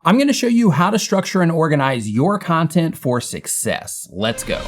I'm going to show you how to structure and organize your content for success. Let's go.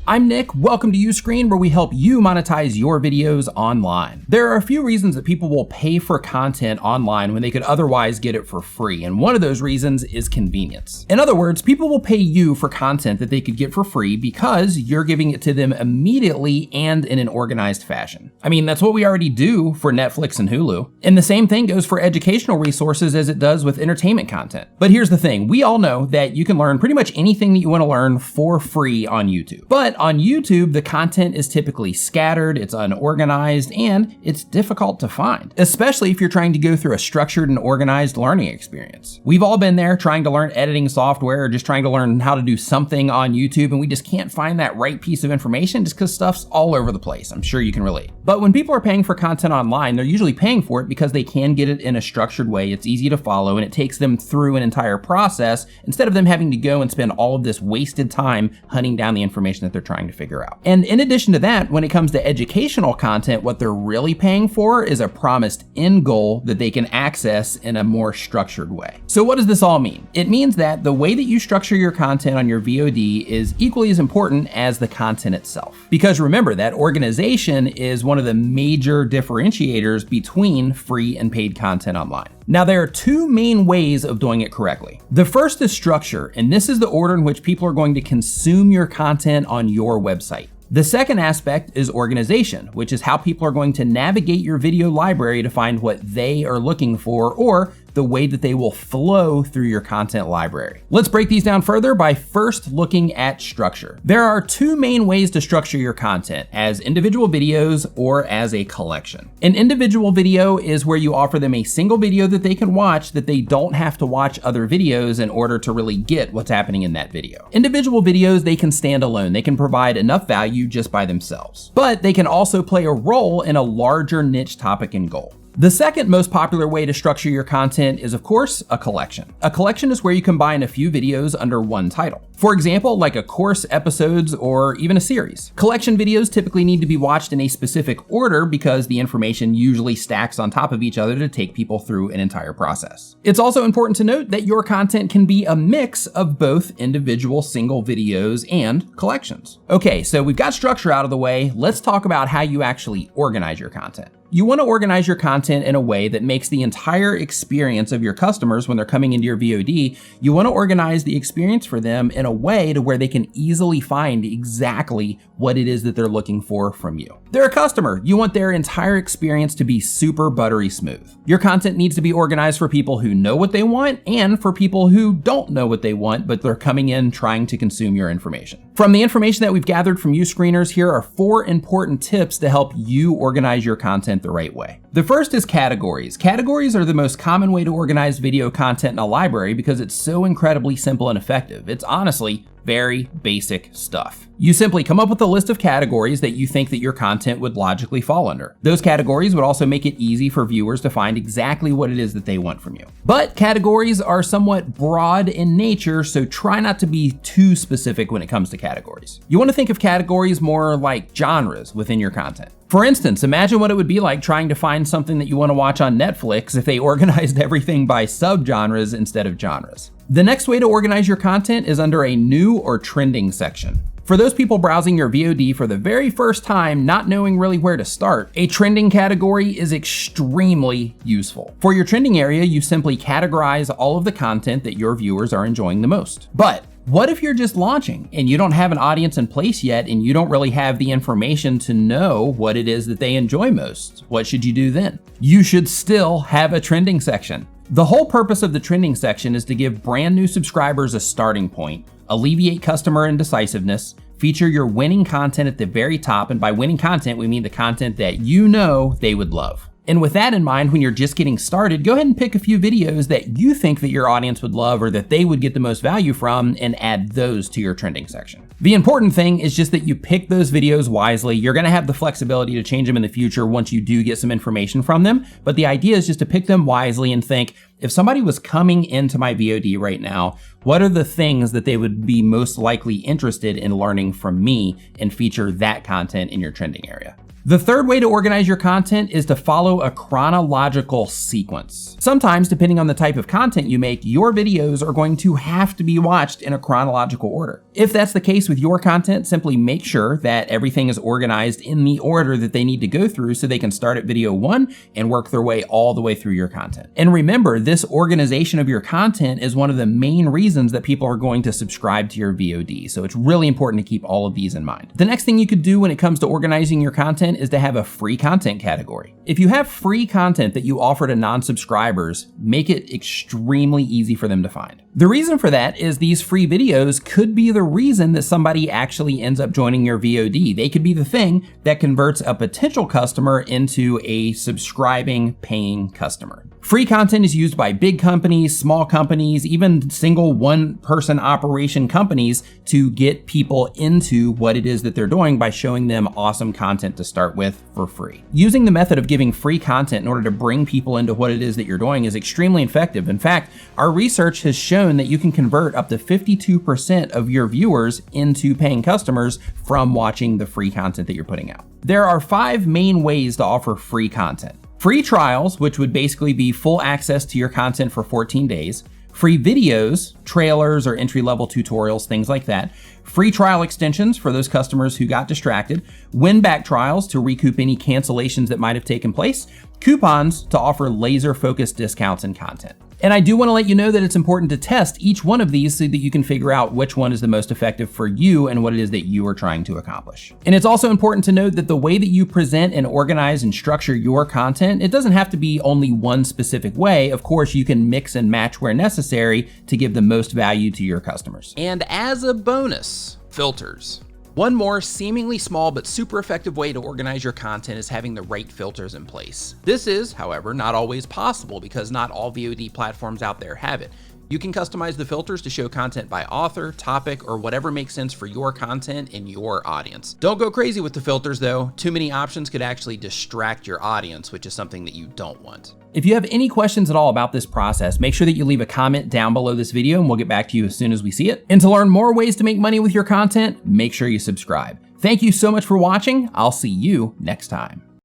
I'm Nick, welcome to Uscreen, where we help you monetize your videos online. There are a few reasons that people will pay for content online when they could otherwise get it for free, and one of those reasons is convenience. In other words, people will pay you for content that they could get for free because you're giving it to them immediately and in an organized fashion. I mean, that's what we already do for Netflix and Hulu. And the same thing goes for educational resources as it does with entertainment content. But here's the thing, we all know that you can learn pretty much anything that you want to learn for free on YouTube. But on YouTube, the content is typically scattered, it's unorganized, and it's difficult to find, especially if you're trying to go through a structured and organized learning experience. We've all been there trying to learn editing software or just trying to learn how to do something on YouTube, and we just can't find that right piece of information just because stuff's all over the place. I'm sure you can relate. But when people are paying for content online, they're usually paying for it because they can get it in a structured way, it's easy to follow, and it takes them through an entire process instead of them having to go and spend all of this wasted time hunting down the information that they're trying to figure out. And in addition to that, when it comes to educational content, what they're really paying for is a promised end goal that they can access in a more structured way. So what does this all mean? It means that the way that you structure your content on your VOD is equally as important as the content itself. Because remember that organization is one of the major differentiators between free and paid content online. Now, there are two main ways of doing it correctly. The first is structure, and this is the order in which people are going to consume your content on your website. The second aspect is organization, which is how people are going to navigate your video library to find what they are looking for, or the way that they will flow through your content library. Let's break these down further by first looking at structure. There are two main ways to structure your content, as individual videos or as a collection. An individual video is where you offer them a single video that they can watch that they don't have to watch other videos in order to really get what's happening in that video. Individual videos, they can stand alone. They can provide enough value just by themselves, but they can also play a role in a larger niche topic and goal. The second most popular way to structure your content is, of course, a collection. A collection is where you combine a few videos under one title. For example, like a course, episodes, or even a series. Collection videos typically need to be watched in a specific order because the information usually stacks on top of each other to take people through an entire process. It's also important to note that your content can be a mix of both individual single videos and collections. Okay, so we've got structure out of the way. Let's talk about how you actually organize your content. You want to organize your content in a way that makes the entire experience of your customers when they're coming into your VOD, you want to organize the experience for them in a way to where they can easily find exactly what it is that they're looking for from you. They're a customer. You want their entire experience to be super buttery smooth. Your content needs to be organized for people who know what they want and for people who don't know what they want, but they're coming in trying to consume your information. From the information that we've gathered from Uscreeners, here are 4 important tips to help you organize your content the right way. The first is categories. Categories are the most common way to organize video content in a library because it's so incredibly simple and effective. It's honestly very basic stuff. You simply come up with a list of categories that you think that your content would logically fall under. Those categories would also make it easy for viewers to find exactly what it is that they want from you. But categories are somewhat broad in nature, so try not to be too specific when it comes to categories. You want to think of categories more like genres within your content. For instance, imagine what it would be like trying to find something that you want to watch on Netflix if they organized everything by subgenres instead of genres. The next way to organize your content is under a new or trending section. For those people browsing your VOD for the very first time, not knowing really where to start, a trending category is extremely useful. For your trending area, you simply categorize all of the content that your viewers are enjoying the most. But what if you're just launching and you don't have an audience in place yet and you don't really have the information to know what it is that they enjoy most? What should you do then? You should still have a trending section. The whole purpose of the trending section is to give brand new subscribers a starting point, alleviate customer indecisiveness, feature your winning content at the very top, and by winning content, we mean the content that you know they would love. And with that in mind, when you're just getting started, go ahead and pick a few videos that you think that your audience would love or that they would get the most value from and add those to your trending section. The important thing is just that you pick those videos wisely. You're gonna have the flexibility to change them in the future once you do get some information from them, but the idea is just to pick them wisely and think, if somebody was coming into my VOD right now, what are the things that they would be most likely interested in learning from me, and feature that content in your trending area? The third way to organize your content is to follow a chronological sequence. Sometimes, depending on the type of content you make, your videos are going to have to be watched in a chronological order. If that's the case with your content, simply make sure that everything is organized in the order that they need to go through so they can start at video 1 and work their way all the way through your content. And remember, this organization of your content is one of the main reasons that people are going to subscribe to your VOD. So it's really important to keep all of these in mind. The next thing you could do when it comes to organizing your content is to have a free content category. If you have free content that you offer to non-subscribers, make it extremely easy for them to find. The reason for that is these free videos could be the reason that somebody actually ends up joining your VOD. They could be the thing that converts a potential customer into a subscribing, paying customer. Free content is used by big companies, small companies, even single one-person operation companies to get people into what it is that they're doing by showing them awesome content to start with for free. Using the method of giving free content in order to bring people into what it is that you're doing is extremely effective. In fact, our research has shown that you can convert up to 52% of your viewers into paying customers from watching the free content that you're putting out. There are 5 main ways to offer free content. Free trials, which would basically be full access to your content for 14 days. Free videos, trailers or entry-level tutorials, things like that. Free trial extensions for those customers who got distracted. Win-back trials to recoup any cancellations that might have taken place. Coupons to offer laser-focused discounts and content. And I do want to let you know that it's important to test each one of these so that you can figure out which one is the most effective for you and what it is that you are trying to accomplish. And it's also important to note that the way that you present and organize and structure your content, it doesn't have to be only one specific way. Of course, you can mix and match where necessary to give the most value to your customers. And as a bonus, filters. One more seemingly small but super effective way to organize your content is having the right filters in place. This is, however, not always possible because not all VOD platforms out there have it. You can customize the filters to show content by author, topic, or whatever makes sense for your content and your audience. Don't go crazy with the filters though. Too many options could actually distract your audience, which is something that you don't want. If you have any questions at all about this process, make sure that you leave a comment down below this video and we'll get back to you as soon as we see it. And to learn more ways to make money with your content, make sure you subscribe. Thank you so much for watching. I'll see you next time.